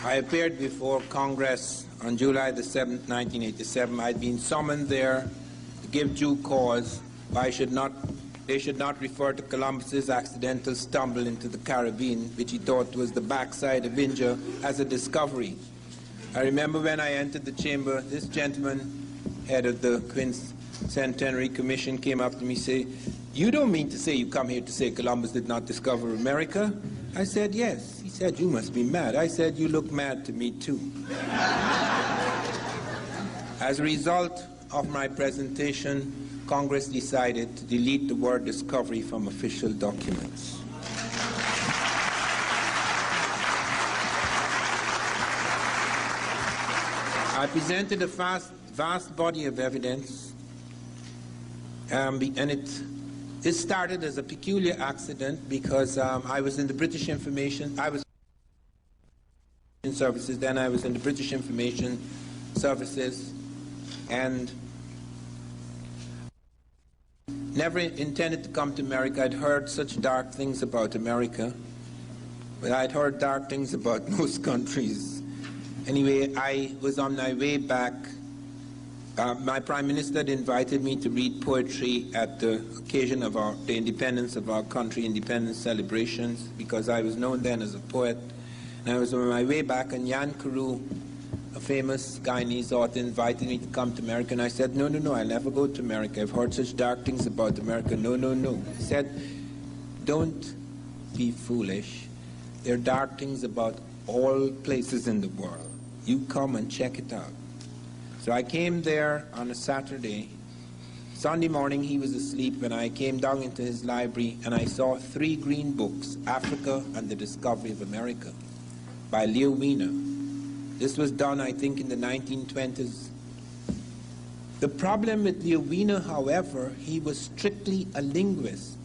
I appeared before Congress on July the 7th, 1987. I'd been summoned there to give due cause why they should not refer to Columbus's accidental stumble into the Caribbean, which he thought was the backside of India, as a discovery. I remember when I entered the chamber, this gentleman, head of the Quincentenary Commission, came up to me and said, "You don't mean to say you come here to say Columbus did not discover America?" I said, "Yes." He said, "You must be mad." I said, "You look mad to me too." As a result of my presentation, Congress decided to delete the word discovery from official documents. I presented a vast body of evidence, and it started as a peculiar accident because I was in the British Information, Services, then I was in the British Information Services, and never intended to come to America. I'd heard such dark things about America, but I'd heard dark things about most countries. Anyway, I was on my way back. My Prime Minister had invited me to read poetry at the occasion of the independence of our country, independence celebrations, because I was known then as a poet. And I was on my way back, and Jan Carew, a famous Guyanese author, invited me to come to America, and I said, no, I'll never go to America. I've heard such dark things about America. No. He said, "Don't be foolish. There are dark things about all places in the world. You come and check it out." So I came there on a Saturday. Sunday morning he was asleep, and I came down into his library, and I saw 3 green books, Africa and the Discovery of America, by Leo Wiener. This was done, I think, in the 1920s. The problem with Leo Wiener, however, he was strictly a linguist.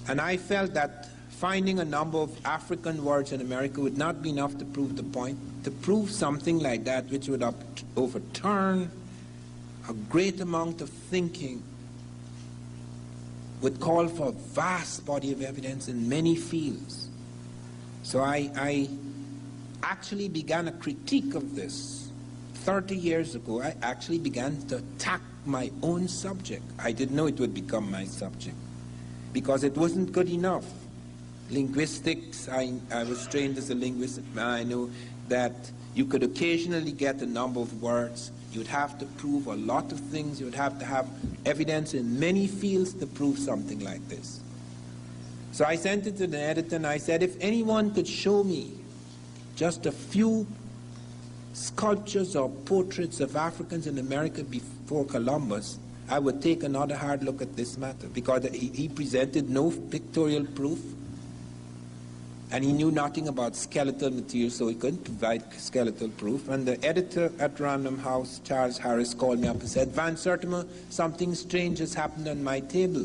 And I felt that finding a number of African words in America would not be enough to prove the point. To prove something like that, which would overturn a great amount of thinking, would call for a vast body of evidence in many fields. So I actually began a critique of this. 30 years ago, I actually began to attack my own subject. I didn't know it would become my subject, because it wasn't good enough. Linguistics, I was trained as a linguist. I know that you could occasionally get a number of words. You'd have to prove a lot of things. You'd have to have evidence in many fields to prove something like this. So I sent it to the editor, and I said, if anyone could show me just a few sculptures or portraits of Africans in America before Columbus, I would take another hard look at this matter, because he presented no pictorial proof, and he knew nothing about skeletal material, so he couldn't provide skeletal proof. And the editor at Random House, Charles Harris, called me up and said, "Van Sertima, something strange has happened on my table.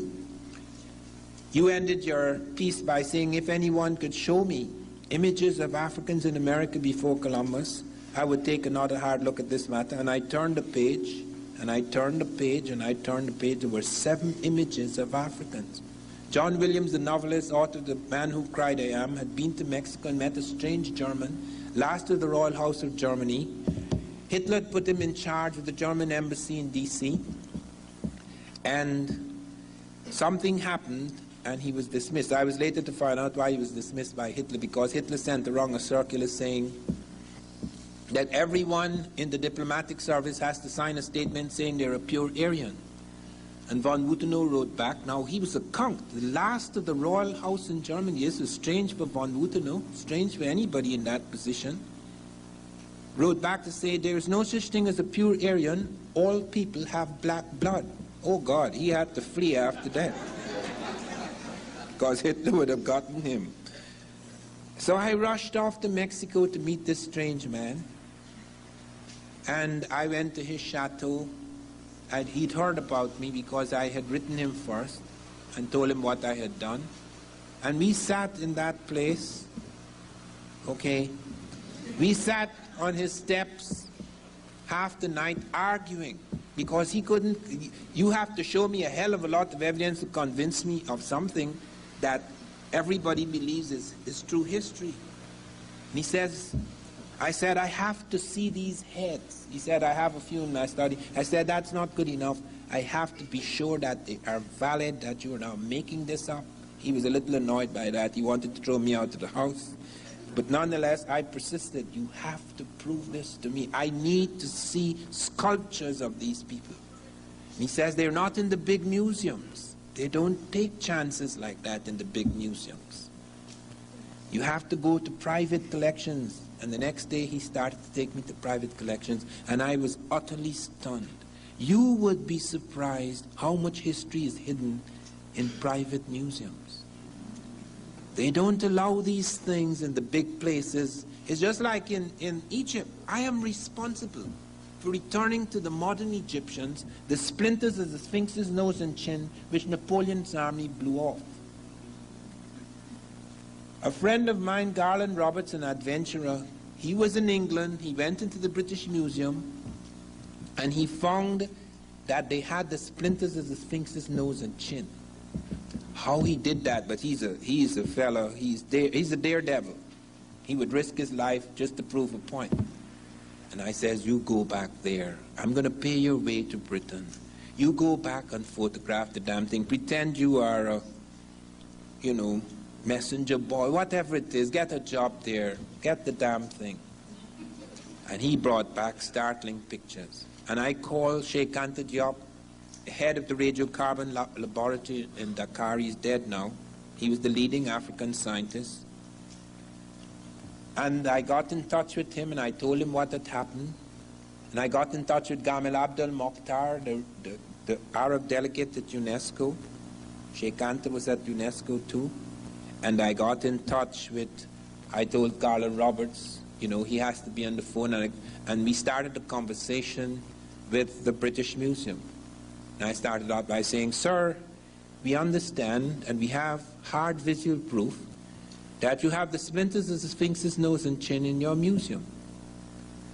You ended your piece by saying, if anyone could show me images of Africans in America before Columbus, I would take another hard look at this matter." And I turned the page, and I turned the page, and I turned the page. There were 7 images of Africans. John Williams, the novelist, author of The Man Who Cried I Am, had been to Mexico and met a strange German, last of the Royal House of Germany. Hitler had put him in charge of the German embassy in D.C., and something happened, and he was dismissed. I was later to find out why he was dismissed by Hitler, because Hitler sent around a circular saying that everyone in the diplomatic service has to sign a statement saying they're a pure Aryan. And von Wutenow wrote back. Now, he was a conch, the last of the royal house in Germany. This was strange for von Wutenow, strange for anybody in that position. Wrote back to say, there is no such thing as a pure Aryan. All people have black blood. Oh, God, he had to flee after that, because Hitler would have gotten him. So I rushed off to Mexico to meet this strange man, and I went to his chateau. And he'd heard about me because I had written him first and told him what I had done. And we sat in that place, okay? We sat on his steps half the night arguing, because he couldn't, you have to show me a hell of a lot of evidence to convince me of something that everybody believes is true history. And he says, I said, I have to see these heads. He said, I have a few in my study. I said, that's not good enough. I have to be sure that they are valid, that you are now making this up. He was a little annoyed by that. He wanted to throw me out of the house. But nonetheless, I persisted. You have to prove this to me. I need to see sculptures of these people. And he says, they're not in the big museums. They don't take chances like that in the big museums. You have to go to private collections. And the next day he started to take me to private collections, and I was utterly stunned. You would be surprised how much history is hidden in private museums. They don't allow these things in the big places. It's just like in Egypt. I am responsible for returning to the modern Egyptians the splinters of the Sphinx's nose and chin which Napoleon's army blew off. A friend of mine, Garland Roberts, an adventurer, he was in England. He went into the British Museum and he found that they had the splinters of the Sphinx's nose and chin. How he did that, but he's a fellow, he's a daredevil. He would risk his life just to prove a point. And I says, you go back there. I'm going to pay your way to Britain. You go back and photograph the damn thing. Pretend you are a, messenger boy, whatever it is. Get a job there. Get the damn thing. And he brought back startling pictures. And I called Sheikh Anta Diop, head of the radiocarbon laboratory in Dakar. He's dead now. He was the leading African scientist. And I got in touch with him and I told him what had happened. And I got in touch with Gamal Abdel Mokhtar, the Arab delegate at UNESCO. Sheikh Anta was at UNESCO too. And I got in touch with, I told Garland Roberts, he has to be on the phone. And we started a conversation with the British Museum. And I started out by saying, sir, we understand and we have hard visual proof that you have the splinters of the Sphinx's nose and chin in your museum.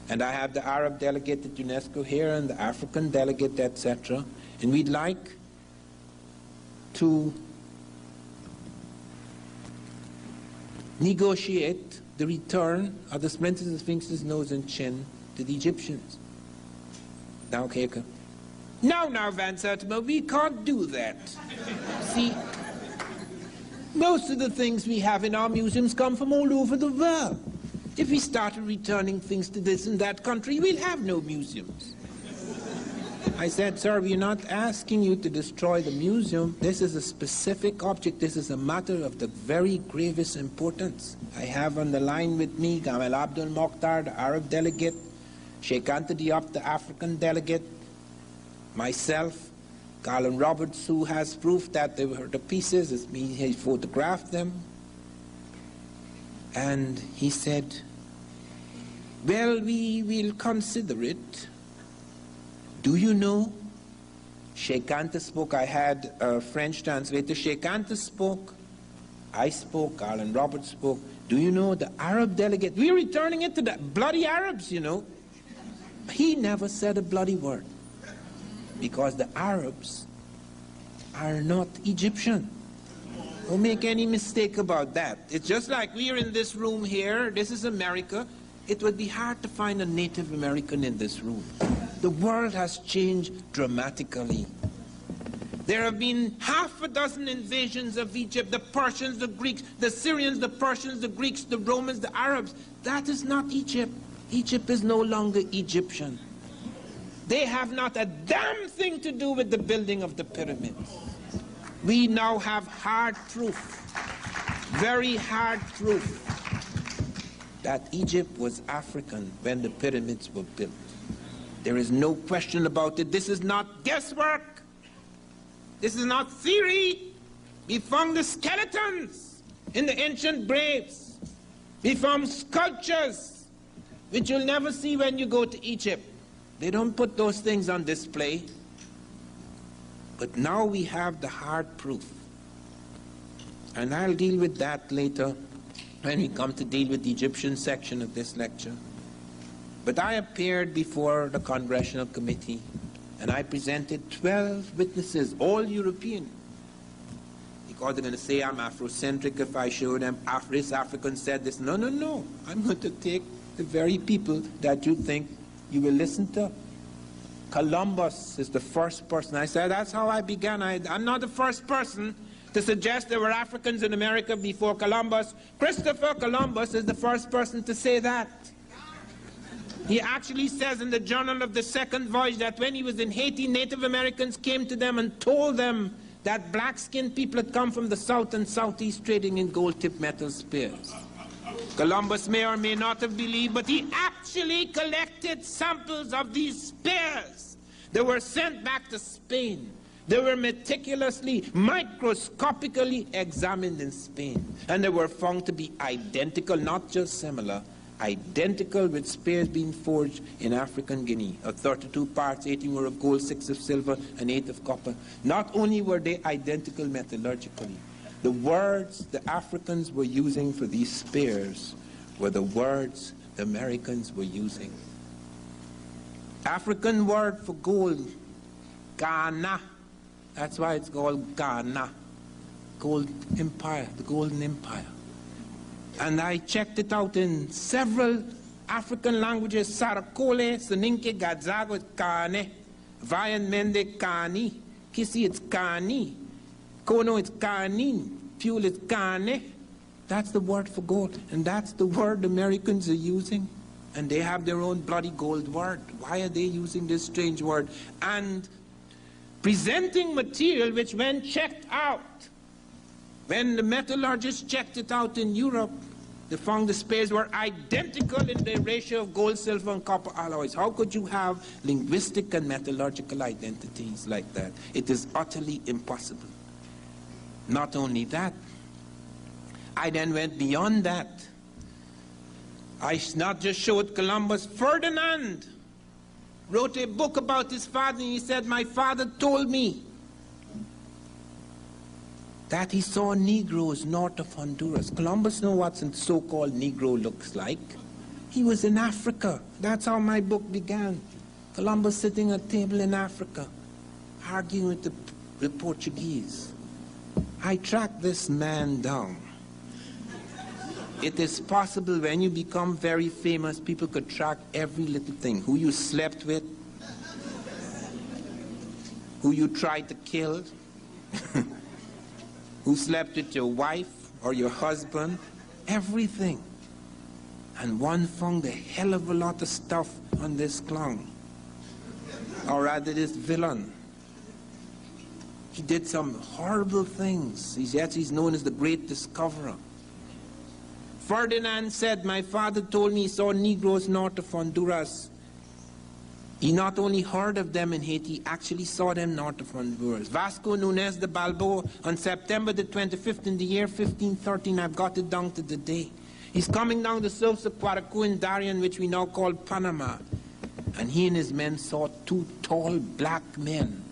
And I have the Arab delegate at UNESCO here and the African delegate, etc. And we'd like to negotiate the return of the splinters of the Sphinx's nose and chin to the Egyptians. Now, okay. Now, Van Sertima, we can't do that. See, most of the things we have in our museums come from all over the world. If we started returning things to this and that country, we'll have no museums. I said, sir, we're not asking you to destroy the museum. This is a specific object. This is a matter of the very gravest importance. I have on the line with me Gamal Abdel Mokhtar, the Arab delegate, Sheikh Anta Diop, the African delegate, myself, Garland Roberts, who has proof that they were the pieces. It's me, he photographed them. And he said, well, we will consider it. Do you know? Sheikh Anta spoke. I had a French translator. Sheikh Anta spoke. I spoke. Garland Roberts spoke. Do you know the Arab delegate? We're returning it to the bloody Arabs, He never said a bloody word. Because the Arabs are not Egyptian. Don't make any mistake about that. It's just like we are in this room here. This is America. It would be hard to find a Native American in this room. The world has changed dramatically. There have been half a dozen invasions of Egypt, the Persians, the Greeks, the Syrians, the Persians, the Greeks, the Romans, the Arabs. That is not Egypt. Egypt is no longer Egyptian. They have not a damn thing to do with the building of the pyramids. We now have hard proof, very hard proof, that Egypt was African when the pyramids were built. There is no question about it. This is not guesswork. This is not theory. We found the skeletons in the ancient graves. We found sculptures, which you'll never see when you go to Egypt. They don't put those things on display. But now we have the hard proof. And I'll deal with that later when we come to deal with the Egyptian section of this lecture. But I appeared before the Congressional Committee and I presented 12 witnesses, all European. Because they're going to say I'm Afrocentric if I show them this African said this. No. I'm going to take the very people that you think you will listen to. Columbus is the first person. I said, that's how I began. I'm not the first person to suggest there were Africans in America before Columbus. Christopher Columbus is the first person to say that. He actually says in the Journal of the Second Voyage that when he was in Haiti, Native Americans came to them and told them that black-skinned people had come from the south and southeast trading in gold-tipped metal spears. Columbus may or may not have believed, but he actually collected samples of these spears. They were sent back to Spain. They were meticulously, microscopically examined in Spain. And they were found to be identical, not just similar, identical with spears being forged in African Guinea. Of 32 parts, 18 were of gold, 6 of silver, and 8 of copper. Not only were they identical metallurgically, the words the Africans were using for these spears were the words the Americans were using. African word for gold, Ghana. That's why it's called Ghana. Gold Empire, the Golden Empire. And I checked it out in several African languages. Sarakole, Soninke, Gadzago, it's Kane. Vayan Mende, Kani. Kisi, it's Kani. Kono, it's Kanin. Fuel, it's Kane. That's the word for gold. And that's the word the Americans are using. And they have their own bloody gold word. Why are they using this strange word? And presenting material which, when checked out, when the metallurgists checked it out in Europe, they found the spears were identical in their ratio of gold, silver, and copper alloys. How could you have linguistic and metallurgical identities like that? It is utterly impossible. Not only that, I then went beyond that. I not just showed Columbus. Ferdinand wrote a book about his father, and he said, my father told me that he saw Negroes north of Honduras. Columbus knew what a so-called Negro looks like. He was in Africa. That's how my book began. Columbus sitting at a table in Africa, arguing with the Portuguese. I tracked this man down. It is possible when you become very famous, people could track every little thing. Who you slept with, who you tried to kill, who slept with your wife or your husband, everything. And one found a hell of a lot of stuff on this clown, or rather this villain. He did some horrible things. He's known as the Great Discoverer. Ferdinand said, my father told me he saw Negroes north of Honduras. He not only heard of them in Haiti, he actually saw them north of Honduras. Vasco Núñez de Balboa, on September the 25th in the year 1513, I've got it down to the day. He's coming down the slopes of Guaracu in Darien, which we now call Panama. And he and his men saw 2 tall black men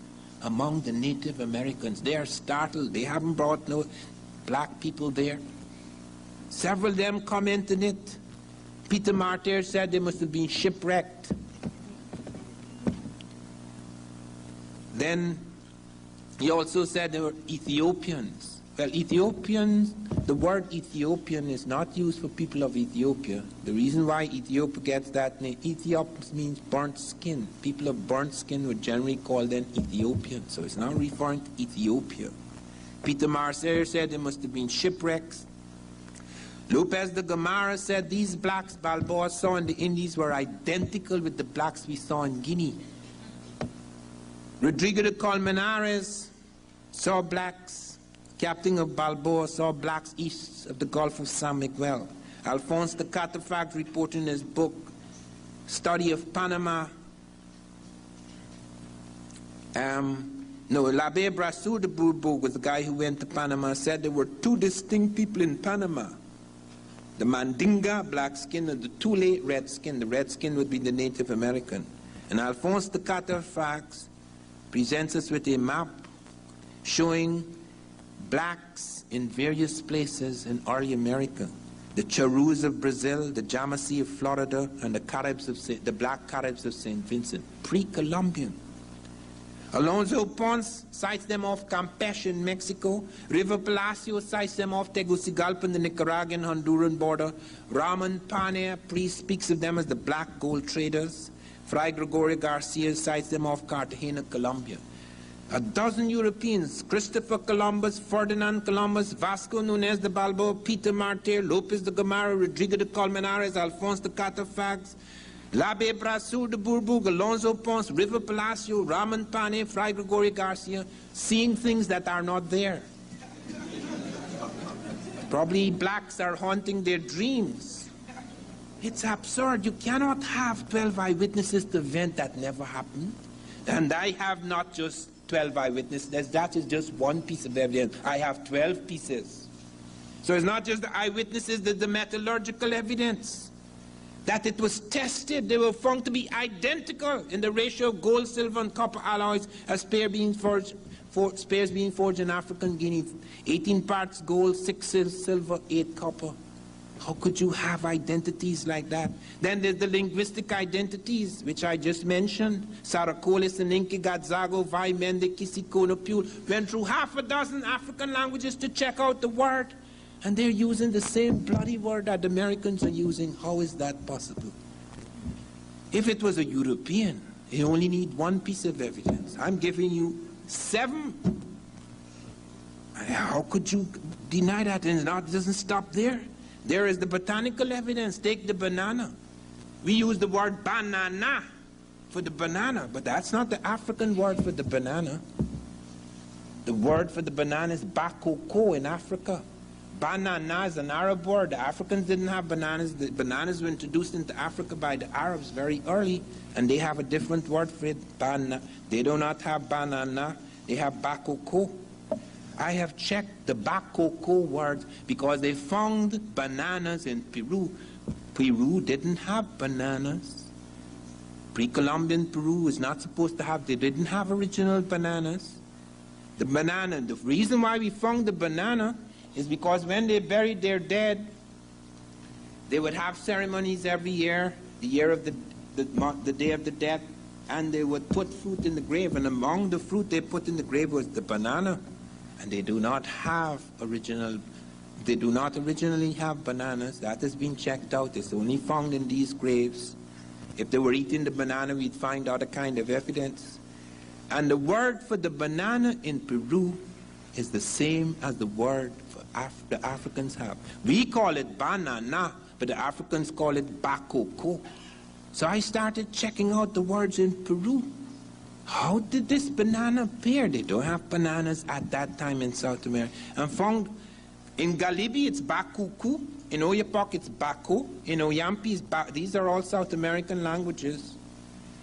among the Native Americans. They are startled. They haven't brought no black people there. Several of them commented it. Peter Martyr said they must have been shipwrecked. Then he also said they were Ethiopians. Well, Ethiopians, the word Ethiopian is not used for people of Ethiopia. The reason why Ethiopia gets that name, Ethiop means burnt skin. People of burnt skin would generally call them Ethiopians. So it's not referring to Ethiopia. Peter Martyr said they must have been shipwrecks. Lopez de Gomara said these blacks Balboa saw in the Indies were identical with the blacks we saw in Guinea. Rodrigo de Colmenares saw blacks. Captain of Balboa saw blacks east of the Gulf of San Miguel. Alphonse de Catafalque reported in his book, Study of Panama. L'Abbé Brasseur de Bourbourg was the guy who went to Panama, said there were 2 distinct people in Panama. The Mandinga, black skin, and the Tule, red skin. The red skin would be the Native American. And Alphonse de Catafalque presents us with a map showing blacks in various places in early America. The Charus of Brazil, the Yamasee of Florida, and the Caribs of the black Caribs of St. Vincent, pre-Columbian. Alonso Pons cites them off Campeche in Mexico. River Palacio cites them off Tegucigalpa in the Nicaraguan, Honduran border. Ramon Pane, priest, speaks of them as the black gold traders. Fray Gregorio Garcia cites them off Cartagena, Colombia. A dozen Europeans, Christopher Columbus, Ferdinand Columbus, Vasco Núñez de Balboa, Peter Martyr, Lopez de Gomara, Rodrigo de Colmenares, Alfonso de Catafags, L'Abbé Brasseur de Bourbourg, Alonso Pons, River Palacio, Ramon Pane, Fray Gregorio Garcia, seeing things that are not there. Probably blacks are haunting their dreams. It's absurd. You cannot have 12 eyewitnesses to an event that never happened. And I have not just 12 eyewitnesses. That is just one piece of evidence. I have 12 pieces. So it's not just the eyewitnesses, there's the metallurgical evidence. That it was tested. They were found to be identical in the ratio of gold, silver, and copper alloys as spares being forged in African Guinea. 18 parts gold, 6 silver, 8 copper. How could you have identities like that? Then there's the linguistic identities, which I just mentioned. Saracolis and Inki, Gadzago, Vai, Mende, Kisiko, Nopul went through half a dozen African languages to check out the word. And they're using the same bloody word that the Americans are using. How is that possible? If it was a European, you only need one piece of evidence. I'm giving you 7. How could you deny that? And it doesn't stop there. There is the botanical evidence. Take the banana. We use the word banana for the banana, but that's not the African word for the banana. The word for the banana is bakoko in Africa. Banana is an Arab word. The Africans didn't have bananas. The bananas were introduced into Africa by the Arabs very early, and they have a different word for it. They do not have banana. They have bakoko. I have checked the bakoko word because they found bananas in Peru. Peru didn't have bananas. Pre-Columbian Peru is not supposed to have, they didn't have original bananas. The banana, the reason why we found the banana is because when they buried their dead, they would have ceremonies every year, the year of the day of the death, and they would put fruit in the grave, and among the fruit they put in the grave was the banana. And they do not originally have bananas. That has been checked out. It's only found in these graves. If they were eating the banana, we'd find other kind of evidence. And the word for the banana in Peru is the same as the word for the Africans have. We call it banana, but the Africans call it bakoko. So I started checking out the words in Peru. How did this banana appear? They don't have bananas at that time in South America. And found in Galibi it's bakuku, in Oyapock it's bako, in Oyampi it's these are all South American languages.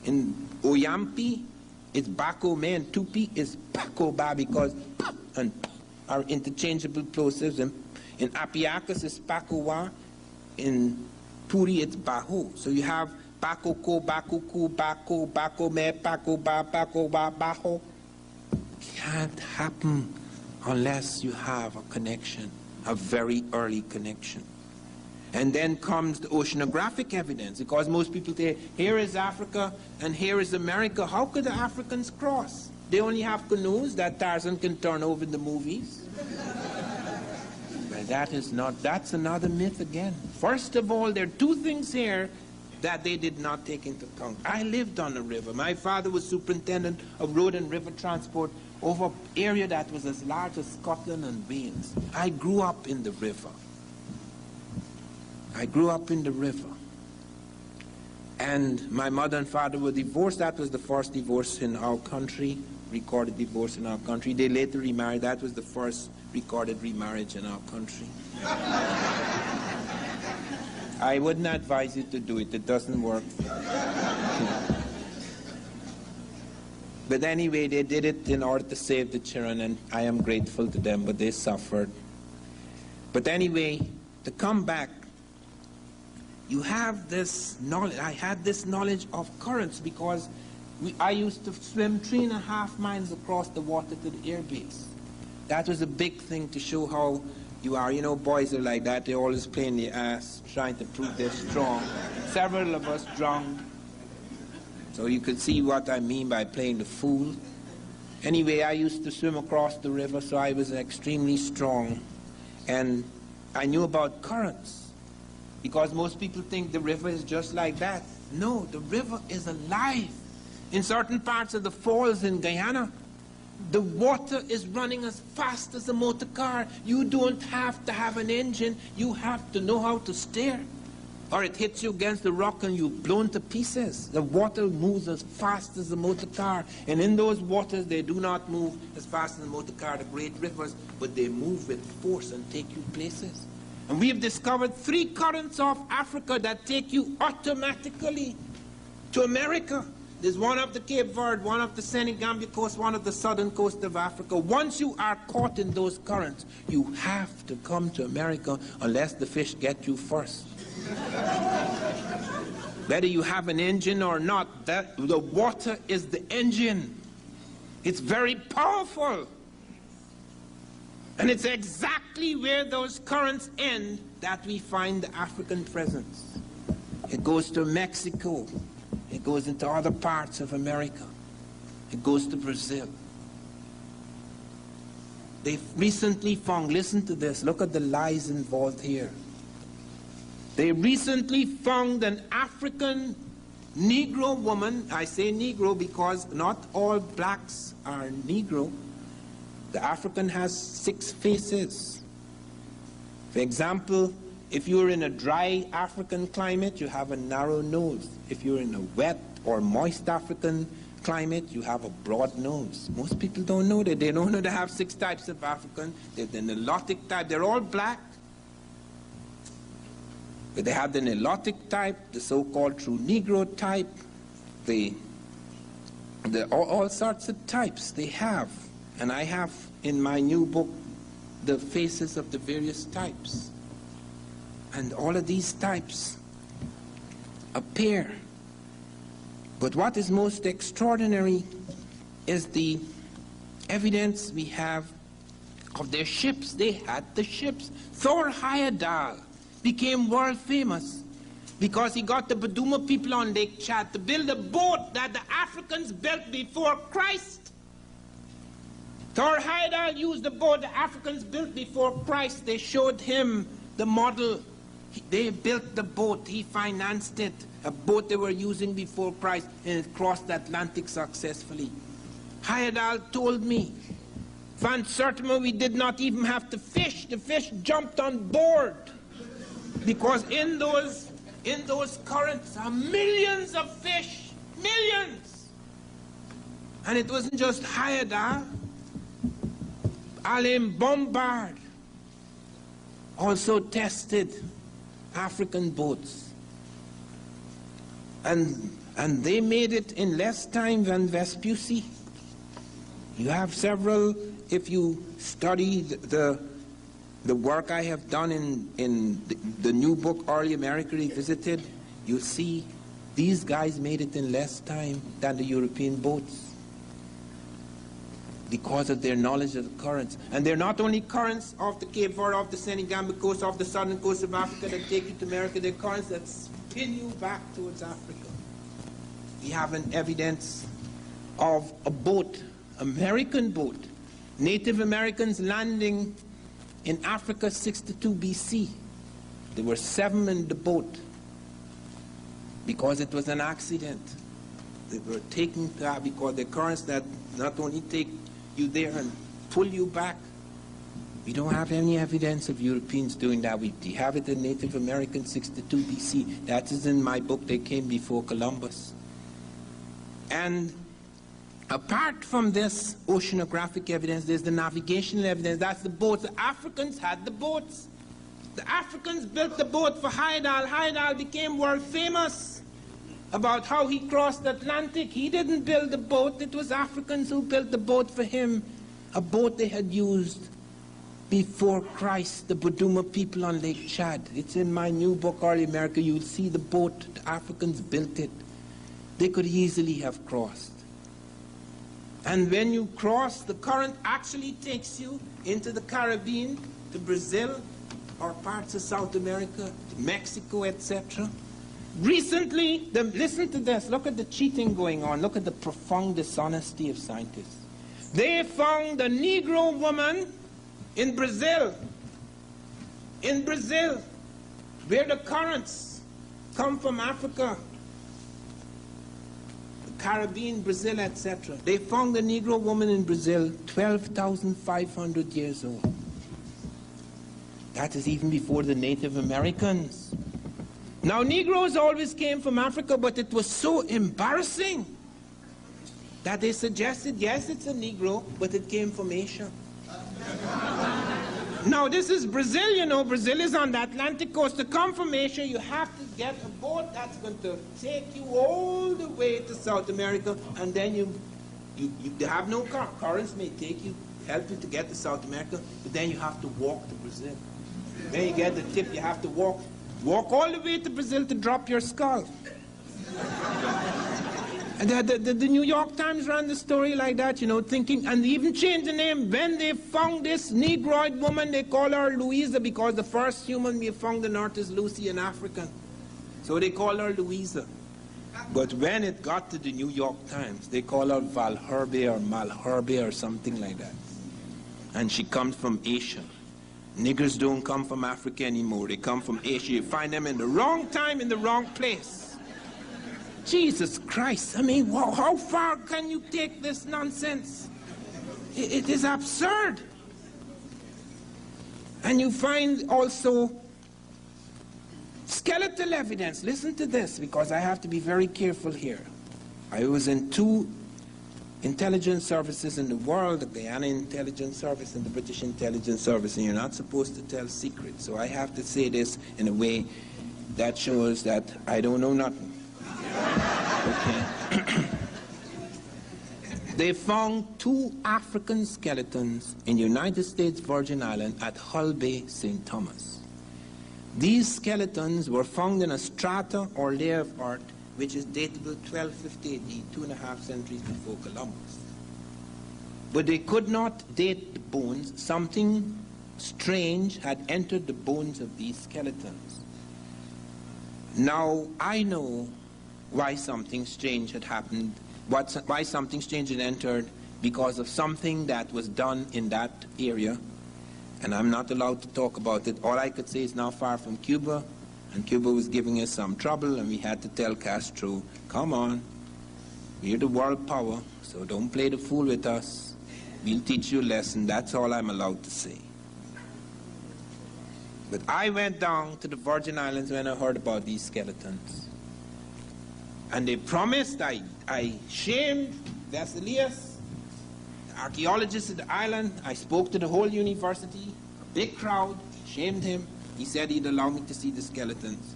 In Oyampi it's bako me, and Tupi is bako ba, because pa and pa are interchangeable plosives. In Apiacus it's bakowa, in Puri it's baho. So you have bakoko, bakuku, bako, bako me, bako ba, baho. Can't happen unless you have a connection, a very early connection. And then comes the oceanographic evidence, because most people say, here is Africa and here is America. How could the Africans cross? They only have canoes that Tarzan can turn over in the movies. But that's another myth again. First of all, there are 2 things here that they did not take into account. I lived on the river. My father was superintendent of road and river transport over an area that was as large as Scotland and Wales. I grew up in the river. And my mother and father were divorced. That was the first divorce in our country, recorded divorce in our country. They later remarried. That was the first recorded remarriage in our country. I wouldn't advise you to do it. It doesn't work. But anyway, they did it in order to save the children, and I am grateful to them, but they suffered. But anyway, to come back, you have this knowledge. I had this knowledge of currents because I used to swim 3.5 miles across the water to the air base. That was a big thing to show how you are. You know, boys are like that. They're always playing the ass, trying to prove they're strong. Several of us drowned. So you could see what I mean by playing the fool. Anyway, I used to swim across the river, so I was extremely strong. And I knew about currents, because most people think the river is just like that. No, the river is alive. In certain parts of the falls in Guyana, the water is running as fast as a motor car. You don't have to have an engine, you have to know how to steer. Or it hits you against the rock and you're blown to pieces. The water moves as fast as a motor car. And in those waters, they do not move as fast as a motor car, the great rivers, but they move with force and take you places. And we have discovered 3 currents of Africa that take you automatically to America. There's one of the Cape Verde, one of the Senegambia coast, one of the southern coast of Africa. Once you are caught in those currents, you have to come to America unless the fish get you first. Whether you have an engine or not, the water is the engine. It's very powerful. And it's exactly where those currents end that we find the African presence. It goes to Mexico. It goes into other parts of America. It goes to Brazil. They've recently found, listen to this, look at the lies involved here. They recently found an African Negro woman. I say Negro because not all blacks are Negro. The African has 6 faces. For example, if you're in a dry African climate, you have a narrow nose. If you're in a wet or moist African climate, you have a broad nose. Most people don't know that. They don't know they have 6 types of African. There's the Nilotic type. They're all black. But they have the Nilotic type, the so-called true Negro type, all sorts of types they have. And I have in my new book the faces of the various types. And all of these types appear. But what is most extraordinary is the evidence we have of their ships. They had the ships. Thor Heyerdahl became world famous because he got the Buduma people on Lake Chad to build a boat that the Africans built before Christ. Thor Heyerdahl used the boat the Africans built before Christ. They showed him the model. They built the boat. He financed it, a boat they were using before Christ, and it crossed the Atlantic successfully. Heyerdahl told me, Van Sertima, we did not even have to fish. The fish jumped on board. Because in those currents are millions of fish, millions. And it wasn't just Heyerdahl. Alain Bombard also tested African boats. And they made it in less time than Vespucci. You have several, if you study the work I have done in the new book, Early America Revisited, you'll see these guys made it in less time than the European boats because of their knowledge of the currents. And they're not only currents of the Cape Verde, of the Senegambia coast, of the southern coast of Africa that take you to America, they're currents that spin you back towards Africa. We have an evidence of a boat, American boat, Native Americans landing in Africa 62 BC. There were 7 in the boat because it was an accident. They were taken because the currents that not only take you there and pull you back. We don't have any evidence of Europeans doing that. We have it in Native American 62 BC. That is in my book, They Came Before Columbus. And apart from this oceanographic evidence, there's the navigational evidence. That's the boats. The Africans had the boats. The Africans built the boat for Heyerdahl. Heyerdahl became world famous about how he crossed the Atlantic. He didn't build the boat. It was Africans who built the boat for him, a boat they had used before Christ, the Buduma people on Lake Chad. It's in my new book, Early America. You'll see the boat. The Africans built it. They could easily have crossed. And when you cross, the current actually takes you into the Caribbean, to Brazil, or parts of South America, to Mexico, etc. Recently, listen to this, look at the cheating going on, look at the profound dishonesty of scientists. They found a Negro woman in Brazil, where the currents come from Africa, the Caribbean, Brazil, etc. They found a Negro woman in Brazil, 12,500 years old. That is even before the Native Americans. Now, Negroes always came from Africa, but it was so embarrassing that they suggested, yes, it's a Negro, but it came from Asia. Now, this is Brazil, you know. Brazil is on the Atlantic coast. To come from Asia, you have to get a boat that's going to take you all the way to South America, and then you have no car. Currents may take you, help you to get to South America, but then you have to walk to Brazil. Then you get the tip, you have to walk all the way to Brazil to drop your skull. And the New York Times ran the story like that, you know, thinking, and they even changed the name. When they found this Negroid woman, they call her Louisa, because the first human we found on earth is Lucy, an African. So they call her Louisa. But when it got to the New York Times, they call her Valherbe or Malherbe or something like that. And she comes from Asia. Niggers don't come from Africa anymore. They come from Asia. You find them in the wrong time, in the wrong place. Jesus Christ. I mean, how far can you take this nonsense? It is absurd. And you find also skeletal evidence. Listen to this, because I have to be very careful here. I was in 2 intelligence services in the world, the Guyana Intelligence Service and the British Intelligence Service, and you're not supposed to tell secrets. So I have to say this in a way that shows that I don't know nothing. Okay. They found 2 African skeletons in United States Virgin Islands at Hull Bay, St. Thomas. These skeletons were found in a strata or layer of earth which is datable 1250 AD, 2.5 centuries before Columbus. But they could not date the bones. Something strange had entered the bones of these skeletons. Now, I know why something strange had happened, why something strange had entered, because of something that was done in that area, and I'm not allowed to talk about it. All I could say is not far from Cuba, and Cuba was giving us some trouble, and we had to tell Castro, come on, we're the world power, so don't play the fool with us. We'll teach you a lesson. That's all I'm allowed to say. But I went down to the Virgin Islands when I heard about these skeletons. And they promised, I shamed Vesalius, the archaeologist at the island. I spoke to the whole university, a big crowd, shamed him. He said he'd allow me to see the skeletons.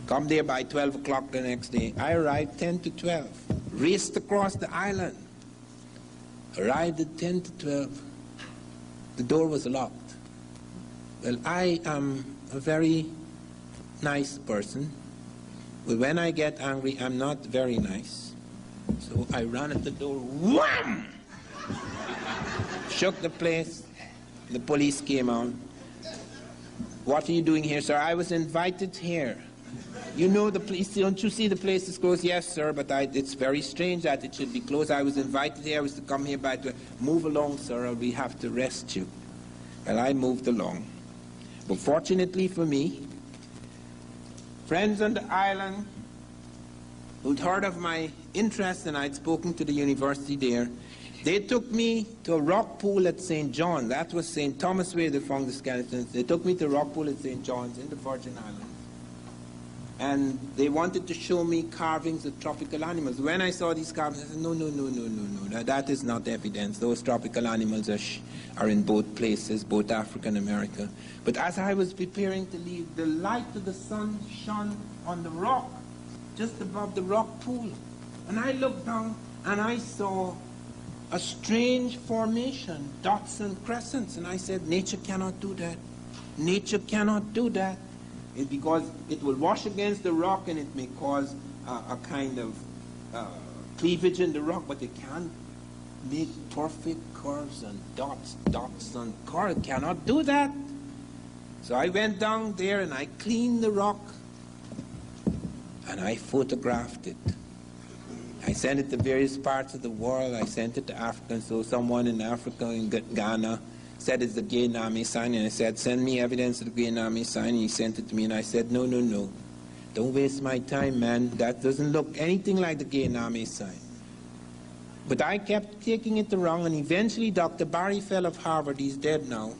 Come there by 12 o'clock the next day. I arrived 10 to 12, raced across the island. Arrived at 10 to 12. The door was locked. Well, I am a very nice person, but when I get angry, I'm not very nice. So I ran at the door, wham! Shook the place. The police came out. What are you doing here, sir? I was invited here. You know the place, don't you see the place is closed? Yes, sir, but it's very strange that it should be closed. I was invited here, I was to come here by to move along, sir, or we have to arrest you. Well, I moved along. But fortunately for me, friends on the island who'd heard of my interest, and I'd spoken to the university there, they took me to a rock pool at St. John. That was St. Thomas where they found the skeletons. They took me to a rock pool at St. John's in the Virgin Islands. And they wanted to show me carvings of tropical animals. When I saw these carvings, I said, no, that is not evidence. Those tropical animals are in both places, both Africa and America. But as I was preparing to leave, the light of the sun shone on the rock, just above the rock pool. And I looked down and I saw a strange formation, dots and crescents. And I said, nature cannot do that. Nature cannot do that. It's because it will wash against the rock and it may cause a kind of cleavage in the rock, but it can't make perfect curves and dots and curves. It cannot do that. So I went down there and I cleaned the rock and I photographed it. I sent it to various parts of the world. I sent it to Africans. So someone in Africa, in Ghana, said it's the Guyanese sign, and I said, send me evidence of the Guyanese sign, and he sent it to me, and I said, no, no, no. Don't waste my time, man. That doesn't look anything like the Guyanese sign. But I kept taking it wrong, and eventually Dr. Barry Fell of Harvard, he's dead now,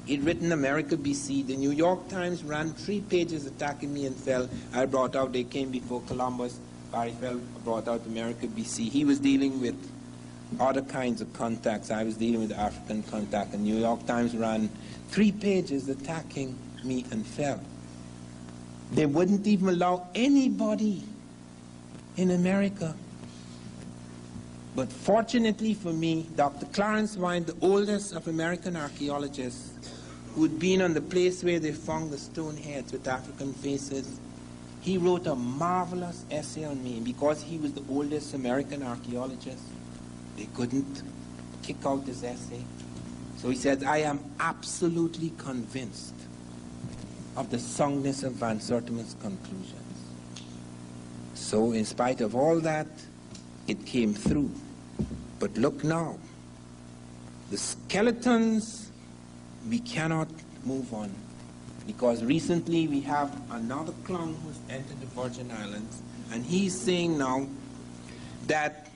he'd written America BC. The New York Times ran 3 pages attacking me and Fell. I brought out, they came before Columbus. Barry Fell brought out America BC. He was dealing with other kinds of contacts. I was dealing with the African contact. The New York Times ran 3 pages attacking me and Fell. They wouldn't even allow anybody in America. But fortunately for me, Dr. Clarence Wine, the oldest of American archaeologists, who'd been on the place where they found the stone heads with African faces, he wrote a marvelous essay on me. Because he was the oldest American archaeologist, they couldn't kick out his essay. So he said, I am absolutely convinced of the soundness of Van Sertima's conclusions. So in spite of all that, it came through. But look now, the skeletons, we cannot move on, because recently we have another clown who's entered the Virgin Islands, and he's saying now that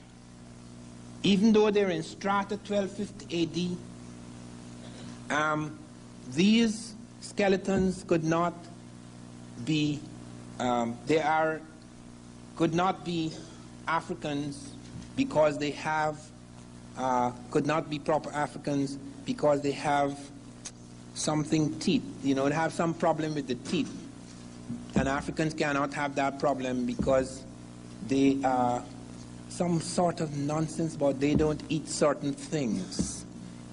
even though they're in strata 1250 AD, these skeletons could not be, could not be Africans because they have, could not be proper Africans because they have something teeth. You know, they have some problem with the teeth. And Africans cannot have that problem because they are some sort of nonsense, but they don't eat certain things.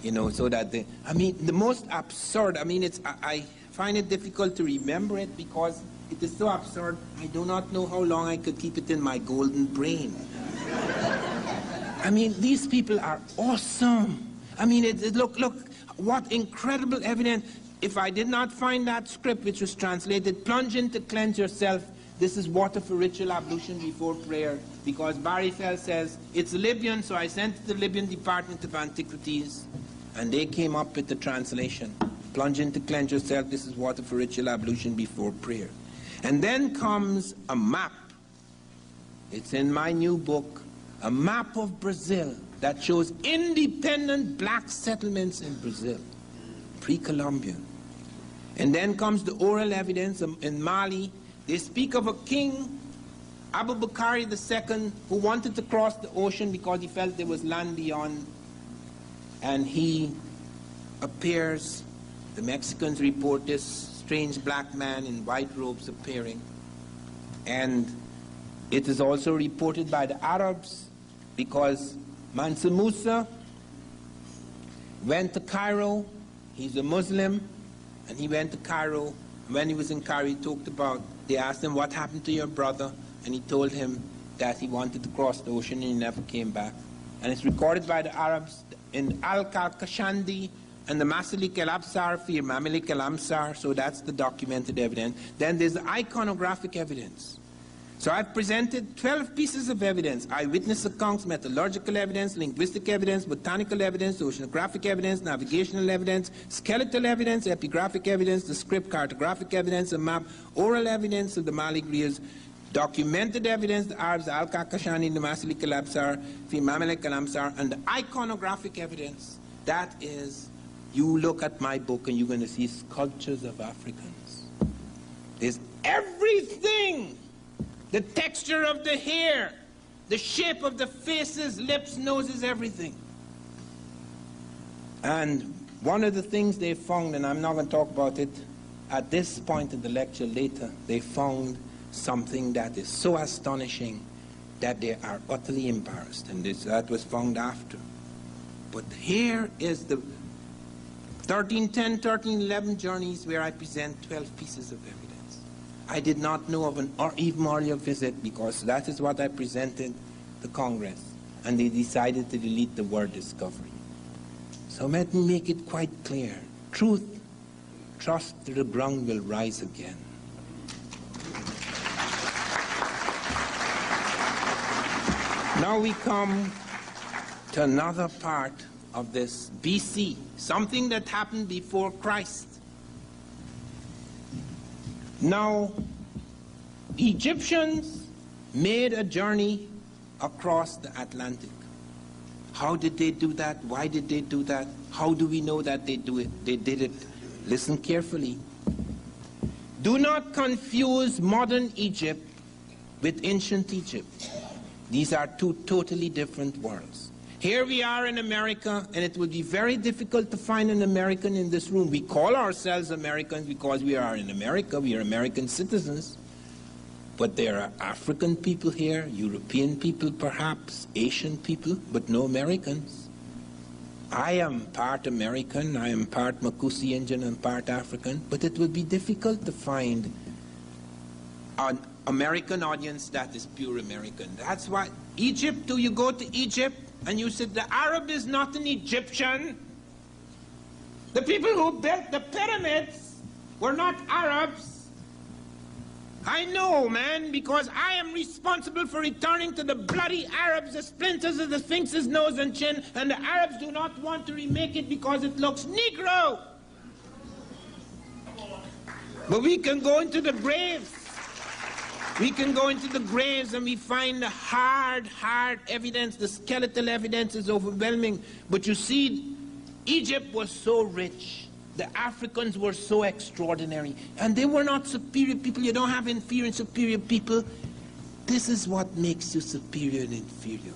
You know, so that they, I mean, the most absurd, I mean, it's, I find it difficult to remember it because it is so absurd, I do not know how long I could keep it in my golden brain. I mean, these people are awesome. I mean, look, what incredible evidence. If I did not find that script which was translated, plunge in to cleanse yourself, this is water for ritual ablution before prayer, because Barry Fell says, it's Libyan, so I sent it to the Libyan Department of Antiquities, and they came up with the translation. Plunge in to cleanse yourself, this is water for ritual ablution before prayer. And then comes a map. It's in my new book, a map of Brazil that shows independent black settlements in Brazil, pre-Columbian. And then comes the oral evidence in Mali. They speak of a king, Abu Bakr II, who wanted to cross the ocean because he felt there was land beyond. And he appears, the Mexicans report this strange black man in white robes appearing. And it is also reported by the Arabs because Mansa Musa went to Cairo. He's a Muslim, and he went to Cairo. When he was in Cairo, he talked about, they asked him, what happened to your brother? And he told him that he wanted to cross the ocean and he never came back. And it's recorded by the Arabs in Al-Kashandi and the Masalik al-Absar, Fir Mamalik al-Amsar, so that's the documented evidence. Then there's the iconographic evidence. So I've presented 12 pieces of evidence: eyewitness accounts, metallurgical evidence, linguistic evidence, botanical evidence, oceanographic evidence, navigational evidence, skeletal evidence, epigraphic evidence, the script, cartographic evidence, a map, oral evidence of the Mali Griers, documented evidence, the Arabs, Al-Kakashani, the Masalik al-Absar, Fi Mamalik al-Amsar, and the iconographic evidence. That is, you look at my book and you're going to see sculptures of Africans. There's everything. The texture of the hair, the shape of the faces, lips, noses, everything. And one of the things they found, and I'm not going to talk about it at this point in the lecture, later, they found something that is so astonishing that they are utterly embarrassed, and that was found after. But here is the 1310, 1311 journeys where I present 12 pieces of evidence. I did not know of an even earlier visit because that is what I presented to Congress, and they decided to delete the word discovery. So let me make it quite clear. Truth, trust that the ground will rise again. Now we come to another part of this BC, something that happened before Christ. Now, Egyptians made a journey across the Atlantic. How did they do that? Why did they do that? How do we know that they did it? Listen carefully. Do not confuse modern Egypt with ancient Egypt. These are two totally different worlds. Here we are in America, and it will be very difficult to find an American in this room. We call ourselves Americans because we are in America, we are American citizens. But there are African people here, European people perhaps, Asian people, but no Americans. I am part American, I am part Makusi Indian and part African, but it will be difficult to find an American audience that is pure American. That's why Egypt, do you go to Egypt and you said the Arab is not an Egyptian? The people who built the pyramids were not Arabs. I know, man, because I am responsible for returning to the bloody Arabs the splinters of the Sphinx's nose and chin, and the Arabs do not want to remake it because it looks Negro. But we can go into the graves. We can go into the graves and we find the hard evidence. The skeletal evidence is overwhelming. But you see, Egypt was so rich. The Africans were so extraordinary. And they were not superior people. You don't have inferior and superior people. This is what makes you superior and inferior.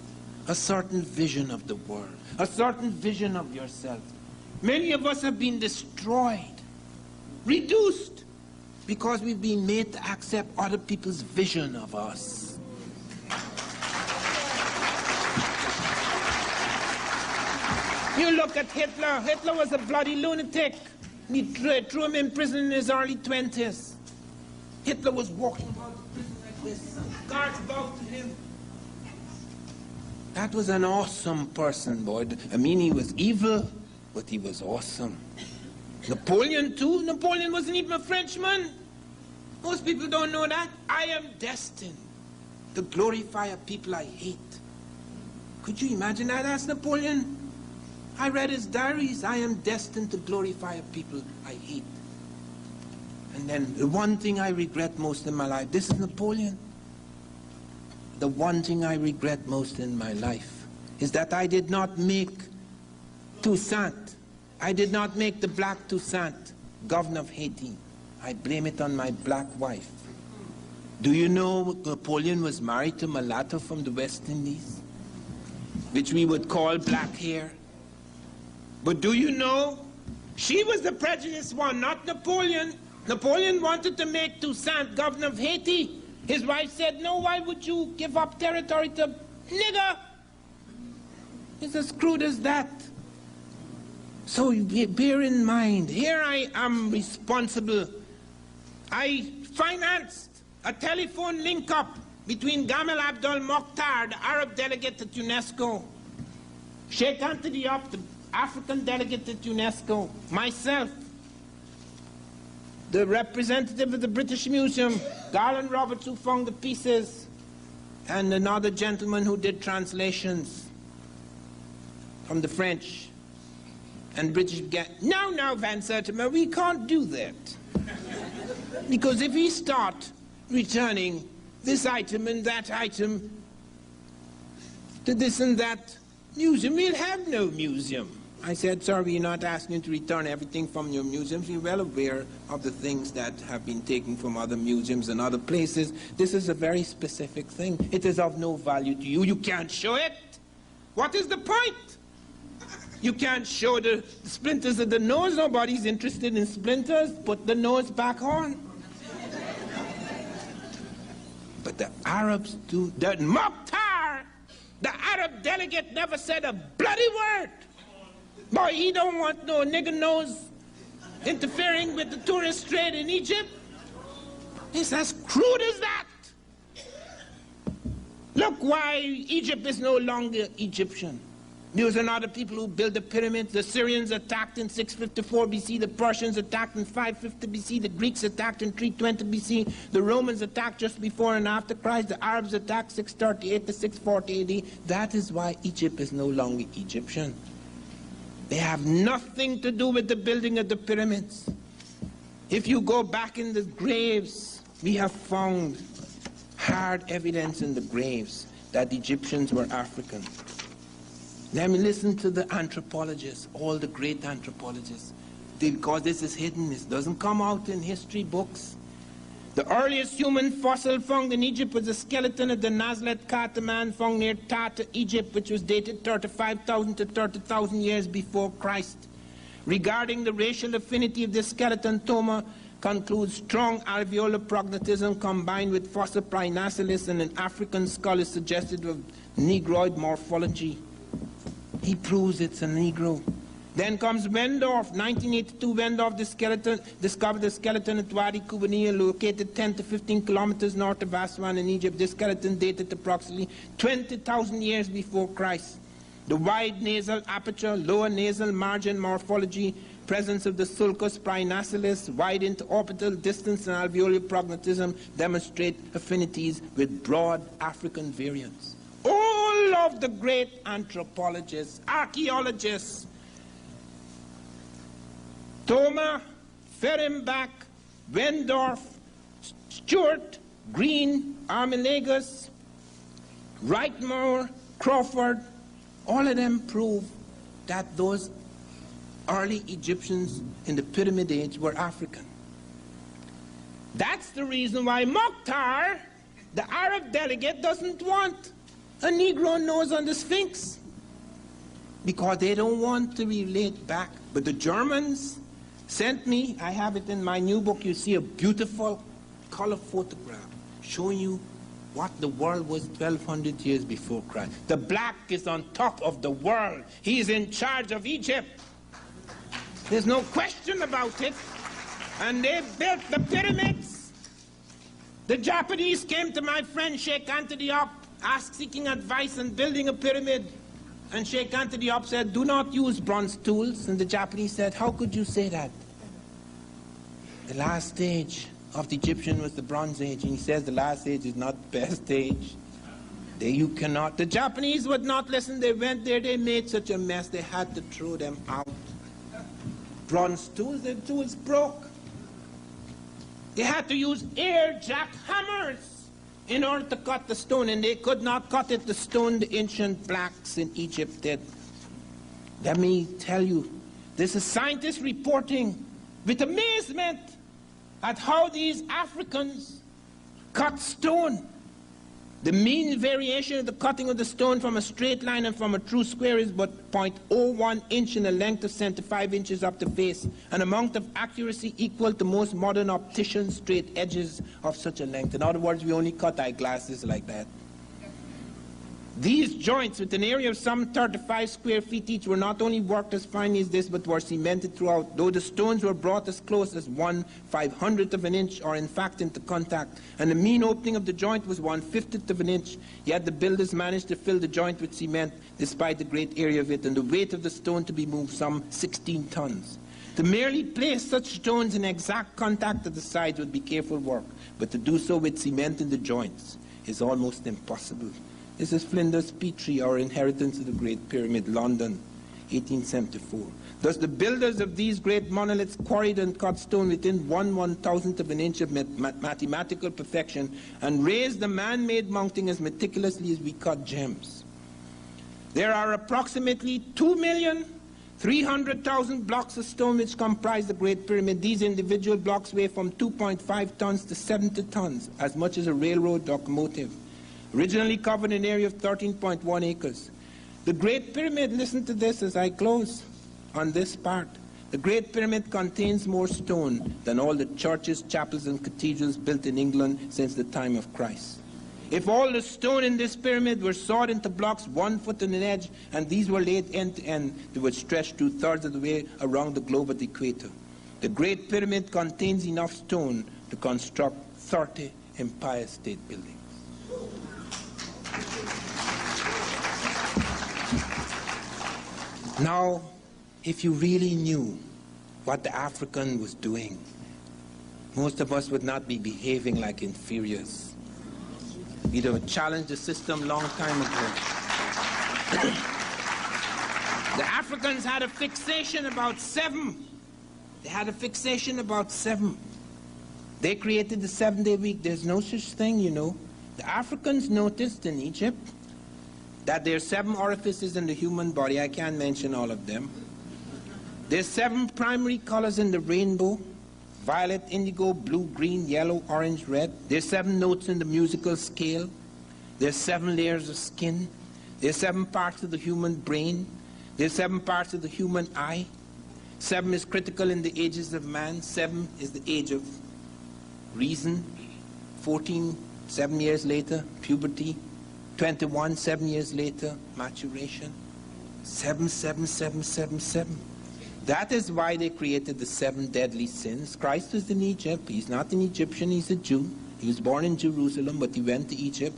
A certain vision of the world. A certain vision of yourself. Many of us have been destroyed, reduced, because we've been made to accept other people's vision of us. You look at Hitler. Hitler was a bloody lunatic. He threw him in prison in his early 20s. Hitler was walking about the prison like this. Guards bowed to him. That was an awesome person, boy. I mean, he was evil, but he was awesome. Napoleon, too. Napoleon wasn't even a Frenchman. Most people don't know that. I am destined to glorify a people I hate. Could you imagine that? That's Napoleon. I read his diaries. I am destined to glorify a people I hate. And then the one thing I regret most in my life, this is Napoleon. The one thing I regret most in my life is that I did not make Toussaint. I did not make the black Toussaint governor of Haiti. I blame it on my black wife. Do you know Napoleon was married to a mulatto from the West Indies, which we would call black hair? But do you know, she was the prejudiced one, not Napoleon. Napoleon wanted to make Toussaint governor of Haiti. His wife said, no, why would you give up territory to nigger? It's as crude as that. So bear in mind, here I am responsible. I financed a telephone link-up between Gamal Abdel Mokhtar, the Arab delegate at UNESCO, Sheikh Anthony Diop, the African delegate at UNESCO, myself, the representative of the British Museum, Garland Roberts, who found the pieces, and another gentleman who did translations from the French. And British began, no, Van Sertima, we can't do that. Because if we start returning this item and that item to this and that museum, we'll have no museum. I said, sir, we're not asking you to return everything from your museums. We're well aware of the things that have been taken from other museums and other places. This is a very specific thing. It is of no value to you. You can't show it. What is the point? You can't show the splinters of the nose. Nobody's interested in splinters. Put the nose back on. But the Arabs do. The Mokhtar, the Arab delegate, never said a bloody word. Boy, he don't want no nigger nose interfering with the tourist trade in Egypt. It's as crude as that. Look why Egypt is no longer Egyptian. Those are not the people who built the pyramids. The Syrians attacked in 654 BC. The Persians attacked in 550 BC. The Greeks attacked in 320 BC. The Romans attacked just before and after Christ. The Arabs attacked 638 to 640 AD. That is why Egypt is no longer Egyptian. They have nothing to do with the building of the pyramids. If you go back in the graves, we have found hard evidence in the graves that the Egyptians were African. Let me listen to the anthropologists, all the great anthropologists, because this is hidden. This doesn't come out in history books. The earliest human fossil found in Egypt was a skeleton of the Nazlet Kata man found near Tata, Egypt, which was dated 35,000 to 30,000 years before Christ. Regarding the racial affinity of this skeleton, Thoma concludes strong alveolar prognatism combined with fossil Prinacilis and an African skull is suggestive of Negroid morphology. He proves it's a Negro. Then comes Wendorf, 1982. Wendorf discovered the skeleton at Wadi Kubaniya, located 10 to 15 kilometers north of Aswan in Egypt. This skeleton dated approximately 20,000 years before Christ. The wide nasal aperture, lower nasal margin morphology, presence of the sulcus prinacilis, wide interorbital distance and alveolar prognatism demonstrate affinities with broad African variants. All of the great anthropologists, archaeologists, Thoma, Fehrenbach, Wendorf, Stewart, Green, Armilagus, Wrightmore, Crawford, all of them prove that those early Egyptians in the Pyramid Age were African. That's the reason why Mokhtar, the Arab delegate, doesn't want a Negro nose on the Sphinx, because they don't want to relate back. But the Germans sent me, I have it in my new book, you see a beautiful color photograph showing you what the world was 1,200 years before Christ. The black is on top of the world. He is in charge of Egypt. There's no question about it. And they built the pyramids. The Japanese came to my friend Sheikh Anta Diop, seeking advice on building a pyramid. And Sheikh Anta Diop said, do not use bronze tools. And the Japanese said, how could you say that? The last stage of the Egyptian was the Bronze Age. And he says the last age is not the best age. You cannot. The Japanese would not listen. They went there. They made such a mess. They had to throw them out. Bronze tools, the tools broke. They had to use air jack hammers in order to cut the stone, and they could not cut it, the stone the ancient blacks in Egypt did. Let me tell you, this is scientists reporting with amazement at how these Africans cut stone. The mean variation of the cutting of the stone from a straight line and from a true square is but 0.01 inch in a length of 75 inches up the face, an amount of accuracy equal to most modern opticians' straight edges of such a length. In other words, we only cut eyeglasses like that. These joints, with an area of some 35 square feet each, were not only worked as finely as this, but were cemented throughout, though the stones were brought as close as 1/500th of an inch, or in fact into contact, and the mean opening of the joint was 1/50th of an inch, yet the builders managed to fill the joint with cement, despite the great area of it, and the weight of the stone to be moved some 16 tons. To merely place such stones in exact contact at the sides would be careful work, but to do so with cement in the joints is almost impossible. This is Flinders Petrie, Our Inheritance of the Great Pyramid, London, 1874. Thus the builders of these great monoliths quarried and cut stone within 1/1000th of an inch of mathematical perfection, and raised the man-made mounting as meticulously as we cut gems. There are approximately 2,300,000 blocks of stone which comprise the Great Pyramid. These individual blocks weigh from 2.5 tons to 70 tons, as much as a railroad locomotive. Originally covered an area of 13.1 acres. The Great Pyramid, listen to this as I close on this part. The Great Pyramid contains more stone than all the churches, chapels, and cathedrals built in England since the time of Christ. If all the stone in this pyramid were sawed into blocks 1 foot on an edge, and these were laid end to end, they would stretch 2/3 of the way around the globe at the equator. The Great Pyramid contains enough stone to construct 30 Empire State Buildings. Now, if you really knew what the African was doing, most of us would not be behaving like inferiors. We'd have challenged the system long time ago. The Africans had a fixation about 7. They had a fixation about 7. They created the 7-day week. There's no such thing, you know. The Africans noticed in Egypt that there are 7 orifices in the human body. I can't mention all of them. There's 7 primary colors in the rainbow: violet, indigo, blue, green, yellow, orange, red. There's 7 notes in the musical scale. There's 7 layers of skin. There's 7 parts of the human brain. There's 7 parts of the human eye. 7 is critical in the ages of man. 7 is the age of reason. 14, 7 years later, puberty. 21, 7 years later, maturation. 7, 7, 7, 7, 7. That is why they created the 7 deadly sins. Christ was in Egypt. He's not an Egyptian, he's a Jew. He was born in Jerusalem, but he went to Egypt.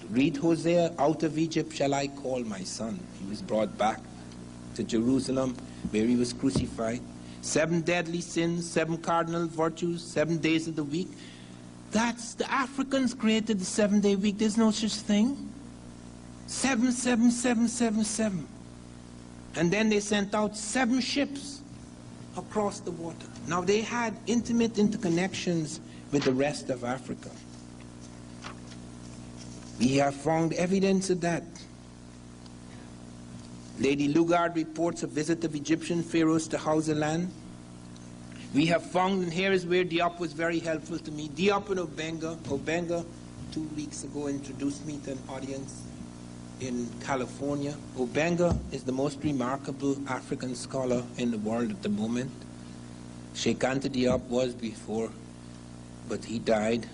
Read Hosea, out of Egypt shall I call my son. He was brought back to Jerusalem, where he was crucified. 7 deadly sins, 7 cardinal virtues, 7 days of the week. That's, the Africans created the 7-day week. There's no such thing. 7, 7, 7, 7, 7. And then they sent out 7 ships across the water. Now they had intimate interconnections with the rest of Africa. We have found evidence of that. Lady Lugard reports a visit of Egyptian pharaohs to Hausaland. We have found, and here is where Diop was very helpful to me. Diop and Obenga. Obenga 2 weeks ago introduced me to an audience in California. Obenga is the most remarkable African scholar in the world at the moment. Sheikh Anta Diop was before, but he died.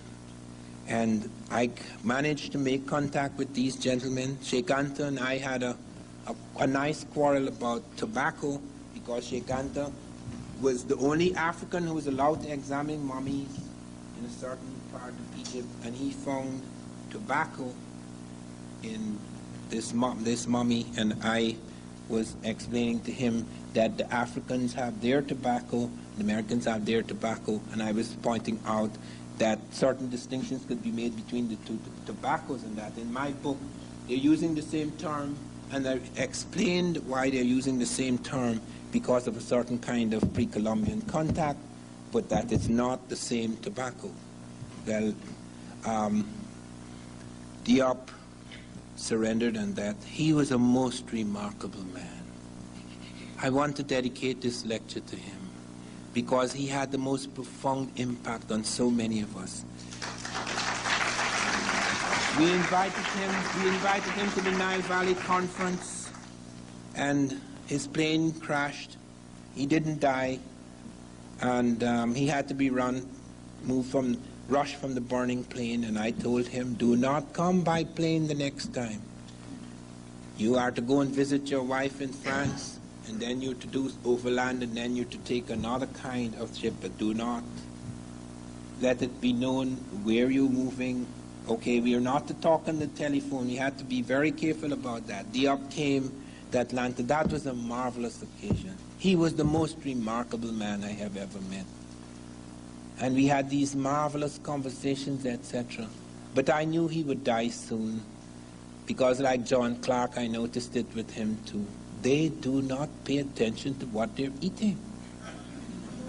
And I managed to make contact with these gentlemen. Sheikh Anta and I had a nice quarrel about tobacco, because Sheikh Anta was the only African who was allowed to examine mummies in a certain part of Egypt, and he found tobacco in this mummy, and I was explaining to him that the Africans have their tobacco, the Americans have their tobacco, and I was pointing out that certain distinctions could be made between the 2 tobaccos, and that in my book they're using the same term, and I explained why they're using the same term because of a certain kind of pre-Columbian contact, but that it's not the same tobacco. Well, Diop surrendered, and that he was a most remarkable man. I want to dedicate this lecture to him because he had the most profound impact on so many of us. We invited him to the Nile Valley Conference, and his plane crashed. He didn't die, and he had to be rushed from the burning plane, and I told him, do not come by plane the next time. You are to go and visit your wife in France, and then you're to do overland, and then you're to take another kind of ship, but do not let it be known where you're moving. Okay, we are not to talk on the telephone. We had to be very careful about that. Diop came to Atlanta. That was a marvelous occasion. He was the most remarkable man I have ever met. And we had these marvelous conversations, etc. But I knew he would die soon, because like John Clark, I noticed it with him too. They do not pay attention to what they're eating.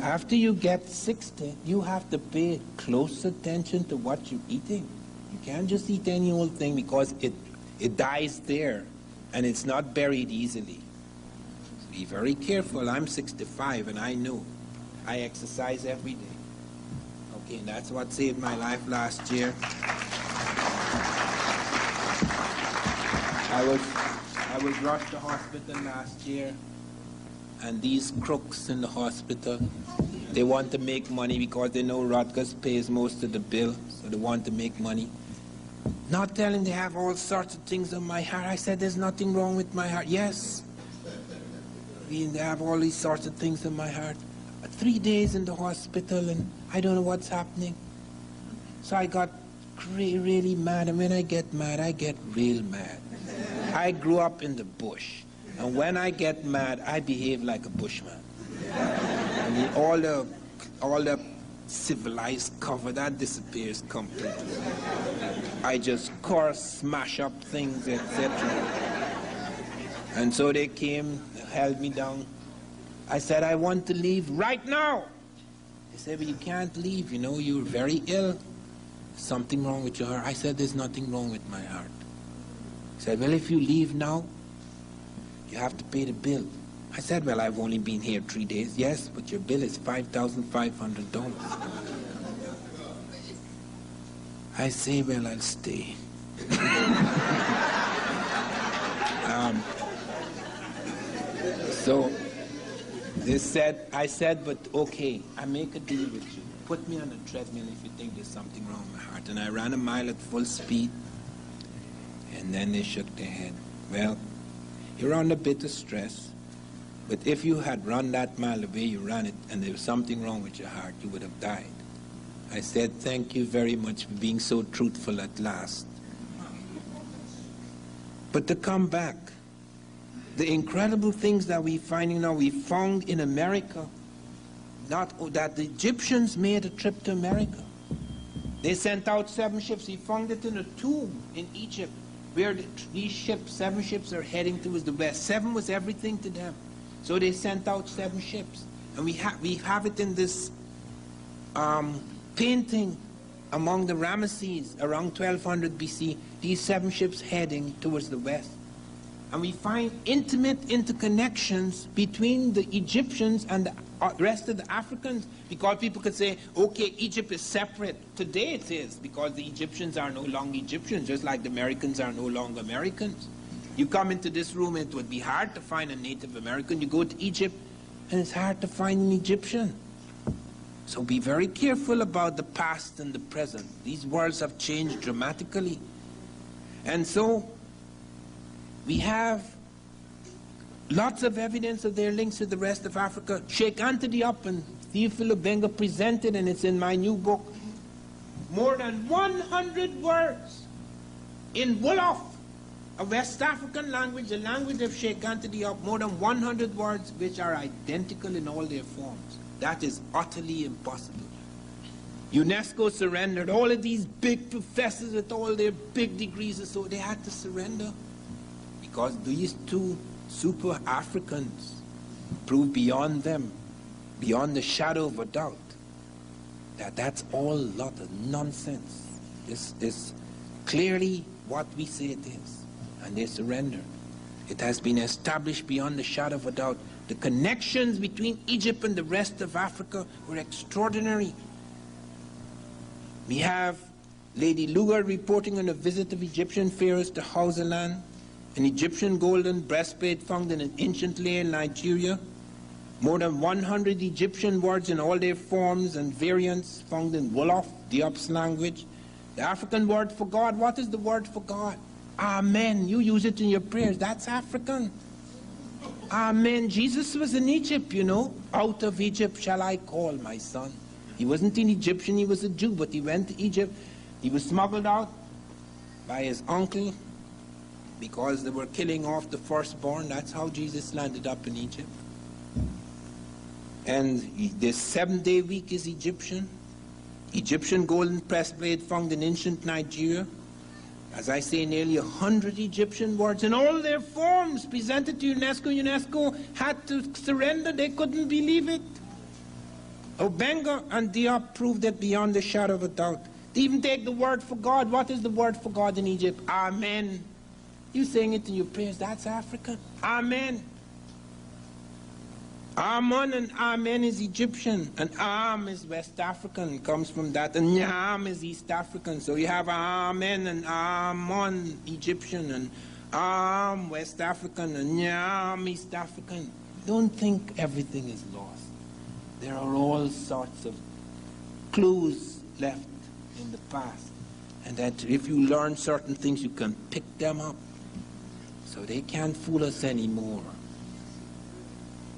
After you get 60, you have to pay close attention to what you're eating. You can't just eat any old thing, because it dies there, and it's not buried easily. So be very careful. I'm 65, and I know. I exercise every day. Okay, and that's what saved my life last year. I was rushed to hospital last year, and these crooks in the hospital, they want to make money because they know Rutgers pays most of the bill, so they want to make money. Not telling they have all sorts of things on my heart. I said, there's nothing wrong with my heart. Yes, they have all these sorts of things on my heart. 3 days in the hospital, and I don't know what's happening. So I got really mad, and when I get mad, I get real mad. I grew up in the bush. And when I get mad, I behave like a bushman. I mean, all the civilized cover, that disappears completely. I just curse, smash up things, etc. And so they came, held me down. I said, I want to leave right now. They said, but you can't leave, you know, you're very ill. Something wrong with your heart. I said, there's nothing wrong with my heart. He said, well, if you leave now, you have to pay the bill. I said, well, I've only been here 3 days. Yes, but your bill is $5,500. I say, well, I'll stay. So they said, I said, but okay, I make a deal with you. Put me on a treadmill if you think there's something wrong with my heart. And I ran a mile at full speed. And then they shook their head. Well, you're under a bit of stress. But if you had run that mile the way you ran it, and there was something wrong with your heart, you would have died. I said, thank you very much for being so truthful at last. But to come back, the incredible things that we're finding now, we found in America, that the Egyptians made a trip to America. They sent out 7 ships. We found it in a tomb in Egypt, where these ships, 7 ships are heading towards the west. 7 was everything to them. So they sent out 7 ships. And we have it in this painting among the Ramesses around 1200 BC, these 7 ships heading towards the west. And we find intimate interconnections between the Egyptians and the rest of the Africans, because people could say, okay, Egypt is separate. Today it is, because the Egyptians are no longer Egyptians, just like the Americans are no longer Americans. You come into this room, it would be hard to find a Native American. You go to Egypt, and it's hard to find an Egyptian. So be very careful about the past and the present. These worlds have changed dramatically. And so we have lots of evidence of their links to the rest of Africa. Sheikh Anta Diop and Theophile Benga presented, and it's in my new book, more than 100 words in Wolof, a West African language, the language of Sheikh Anta Diop, more than 100 words which are identical in all their forms. That is utterly impossible. UNESCO surrendered. All of these big professors with all their big degrees, so they had to surrender, because these 2 super Africans proved beyond them, beyond the shadow of a doubt, that that's all a lot of nonsense. This is clearly what we say it is, and they surrendered. It has been established beyond the shadow of a doubt. The connections between Egypt and the rest of Africa were extraordinary. We have Lady Lugar reporting on a visit of Egyptian pharaohs to Hausaland, an Egyptian golden breastplate found in an ancient layer in Nigeria, more than 100 Egyptian words in all their forms and variants found in Wolof, Diop's language. The African word for God, what is the word for God? Amen. You use it in your prayers. That's African. Amen. Jesus was in Egypt, you know. Out of Egypt shall I call my son. He wasn't an Egyptian, he was a Jew, but he went to Egypt. He was smuggled out by his uncle because they were killing off the firstborn. That's how Jesus landed up in Egypt. And the 7-day week is Egyptian. Egyptian golden breastplate found in ancient Nigeria. As I say, nearly 100 Egyptian words in all their forms presented to UNESCO. UNESCO had to surrender. They couldn't believe it. Obenga and Diop proved it beyond the shadow of a doubt. They even take the word for God. What is the word for God in Egypt? Amen. You saying it in your prayers, that's African. Amen. Amun and Amen is Egyptian, and Am is West African, comes from that, and Nyam is East African. So you have Amen and Amun Egyptian, and Am West African, and Nyam East African. Don't think everything is lost. There are all sorts of clues left in the past, and that if you learn certain things, you can pick them up. So they can't fool us anymore.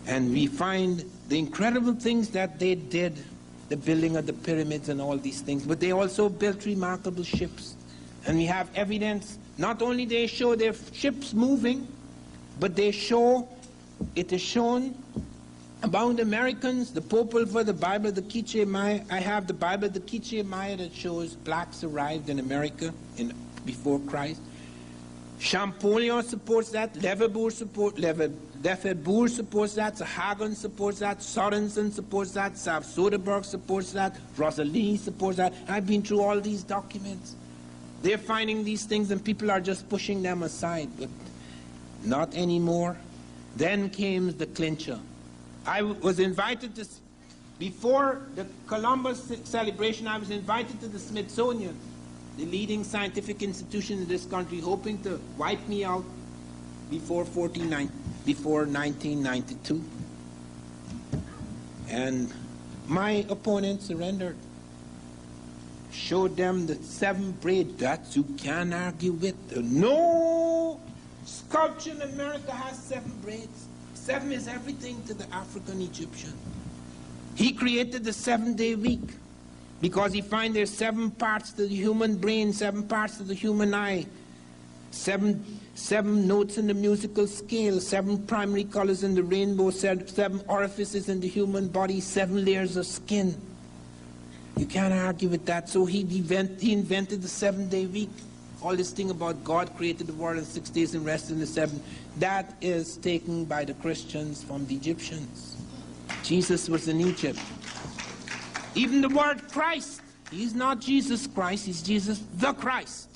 And we find the incredible things that they did, the building of the pyramids and all these things, but they also built remarkable ships. And we have evidence, not only they show their ships moving, But they show, it is shown about Americans, the Popol Vuh, the Bible, the Quiche Maya. I have the Bible, the Quiche Maya, that shows blacks arrived in America before Christ. Champollion supports that, Lefebvre supports that, Sahagun supports that, Sorensen supports that, Sav Soderberg supports that, Rosalie supports that. I've been through all these documents. They're finding these things and people are just pushing them aside, but not anymore. Then came the clincher. I was invited to, before the Columbus celebration, I was invited to the Smithsonian, the leading scientific institution in this country, hoping to wipe me out before 1992. And my opponent surrendered. Showed them the 7 braids that you can't argue with. No sculpture in America has 7 braids. 7 is everything to the African Egyptian. He created the 7-day week because he finds there's 7 parts to the human brain, 7 parts to the human eye, 7 notes in the musical scale, 7 primary colors in the rainbow, 7 orifices in the human body, 7 layers of skin. You can't argue with that. So he invented the 7-day week. All this thing about God created the world in 6 days and rested in the 7th, that is taken by the Christians from the Egyptians. Jesus was in Egypt. Even the word Christ, he's not Jesus Christ, he's Jesus the Christ.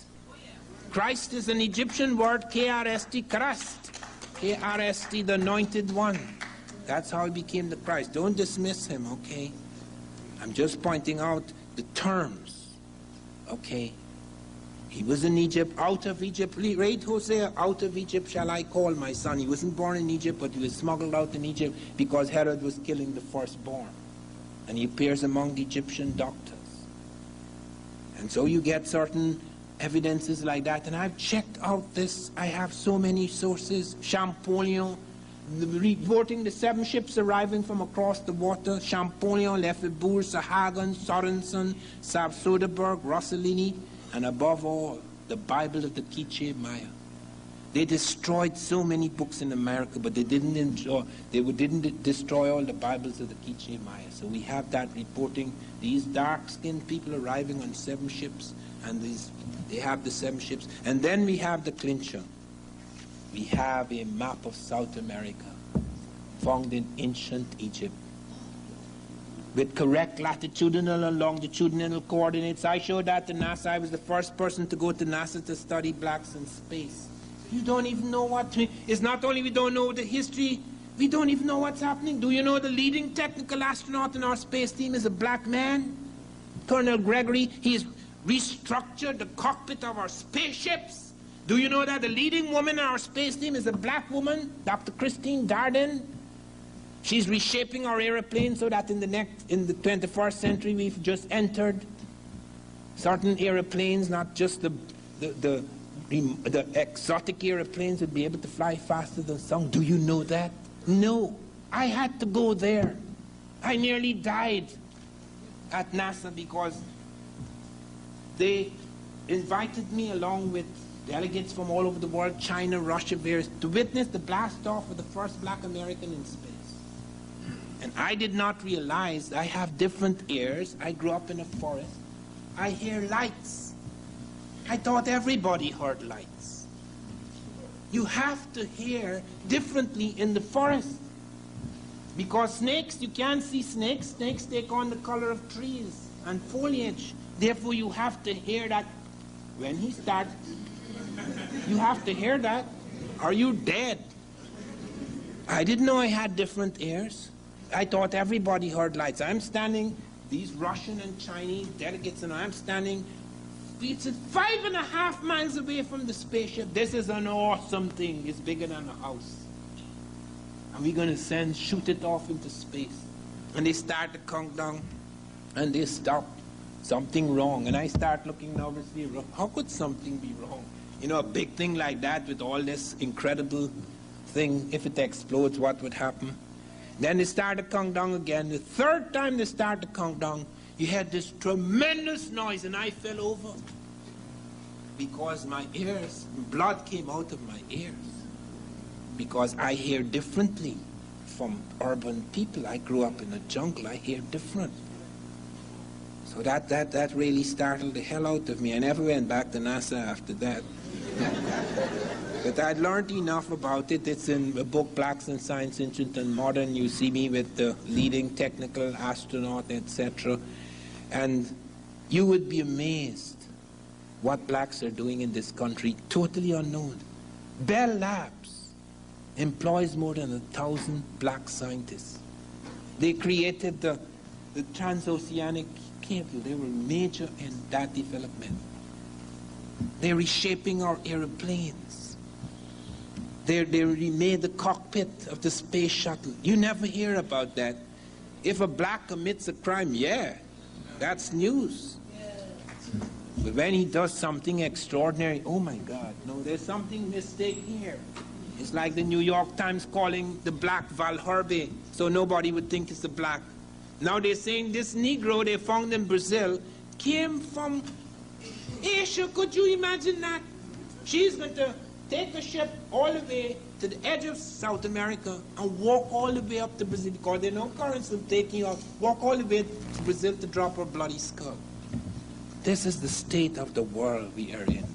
Christ is an Egyptian word, K-R-S-T, Christ. K-R-S-T, the anointed one. That's how he became the Christ. Don't dismiss him, okay? I'm just pointing out the terms, okay? He was in Egypt, out of Egypt. Read Hosea, out of Egypt shall I call my son. He wasn't born in Egypt, but he was smuggled out in Egypt because Herod was killing the firstborn. And he appears among the Egyptian doctors. And so you get certain evidences like that. And I've checked out this. I have so many sources. Champollion, reporting the 7 ships arriving from across the water. Champollion, Lefebvre, Sahagun, Sorensen, Sav Soderberg, Rossellini, and above all, the Bible of the Quiche Maya. They destroyed so many books in America, but they didn't destroy all the Bibles of the Quiche Maya. So we have that reporting these dark-skinned people arriving on 7 ships, and they have the 7 ships. And then we have the clincher. We have a map of South America found in ancient Egypt with correct latitudinal and longitudinal coordinates. I showed that to NASA. I was the first person to go to NASA to study blacks in space. You don't even know what, it's not only we don't know the history, we don't even know what's happening. Do you know the leading technical astronaut in our space team is a black man? Colonel Gregory. He's restructured the cockpit of our spaceships. Do you know that the leading woman in our space team is a black woman, Dr. Christine Darden? She's reshaping our airplane so that in the 21st century we've just entered. Certain airplanes, not just the exotic airplanes, would be able to fly faster than some. Do you know that? No. I had to go there. I nearly died at NASA because they invited me along with delegates from all over the world, China, Russia, various, to witness the blast-off of the first black American in space. And I did not realize I have different ears. I grew up in a forest. I hear lights. I thought everybody heard lights. You have to hear differently in the forest. Because snakes, you can't see snakes. Snakes take on the color of trees and foliage. Therefore, you have to hear that when he starts. You have to hear that, or you're dead. I didn't know I had different ears. I thought everybody heard lights. I'm standing, these Russian and Chinese delegates, and I'm standing, it's 5.5 miles away from the spaceship. This is an awesome thing. It's bigger than a house. And we're going to shoot it off into space. And they start the countdown, and they stop. Something wrong. And I start looking nervously. How could something be wrong? You know, a big thing like that with all this incredible thing, if it explodes, what would happen? Then they start the countdown again. The 3rd time they start the countdown, you had this tremendous noise, and I fell over because my ears, blood came out of my ears. because I hear differently from urban people. I grew up in a jungle. I hear different. So that really startled the hell out of me. I never went back to NASA after that. But I'd learned enough about it. It's in the book Blacks in Science, Ancient and Modern. You see me with the leading technical astronaut, etc. And you would be amazed what blacks are doing in this country, totally unknown. Bell Labs employs more than 1,000 black scientists. They created the transoceanic cable. They were major in that development. They're reshaping our airplanes. They remade the cockpit of the space shuttle. You never hear about that. If a black commits a crime, yeah, that's news. But when he does something extraordinary, oh my God, no, there's something mistaken here. It's like the New York Times calling the black Val Herbe, so nobody would think it's a black. Now they're saying this Negro they found in Brazil came from Asia. Could you imagine that? She's going to take a ship all the way to the edge of South America and walk all the way up to Brazil, because there are no currents of taking you out. Walk all the way to Brazil to drop her bloody skull. This is the state of the world we are in.